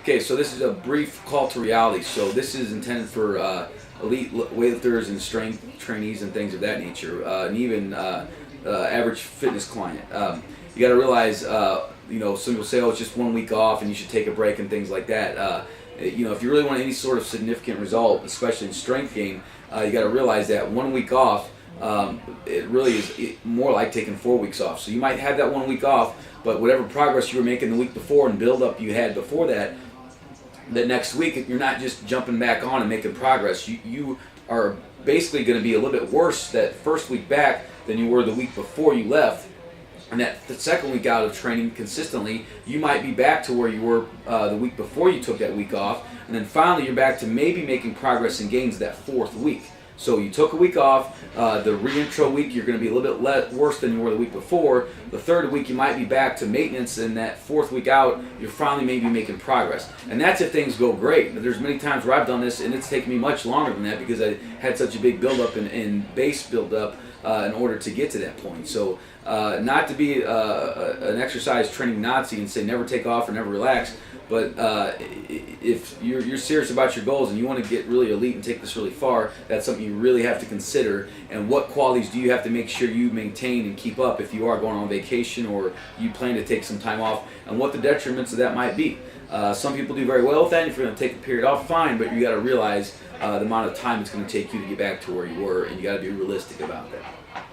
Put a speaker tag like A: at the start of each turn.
A: Okay, so this is a brief call to reality. So this is intended for elite weightlifters and strength trainees and things of that nature, and even average fitness client. You got to realize, some people say, oh, it's just 1 week off and you should take a break and things like that. If you really want any sort of significant result, especially in strength gain, you got to realize that 1 week off, it really is more like taking 4 weeks off. So you might have that 1 week off, but whatever progress you were making the week before and build up you had before that, the next week you're not just jumping back on and making progress. You are basically going to be a little bit worse that first week back than you were the week before you left. And that the second week out of training consistently, you might be back to where you were the week before you took that week off. And then finally you're back to maybe making progress and gains that fourth week. So you took a week off, the reintro week you're going to be a little bit worse than you were the week before. The third week you might be back to maintenance, and that fourth week out you're finally maybe making progress. And that's if things go great. But there's many times where I've done this and it's taken me much longer than that because I had such a big build-up and base build-up in order to get to that point. So not to be an exercise training Nazi and say never take off or never relax, but if you're serious about your goals and you want to get really elite and take this really far, that's something you really have to consider. And what qualities do you have to make sure you maintain and keep up if you are going on vacation or you plan to take some time off, and what the detriments of that might be. Some people do very well with that. If you're going to take a period off, fine, but you got to realize the amount of time it's going to take you to get back to where you were, and you got to be realistic about that.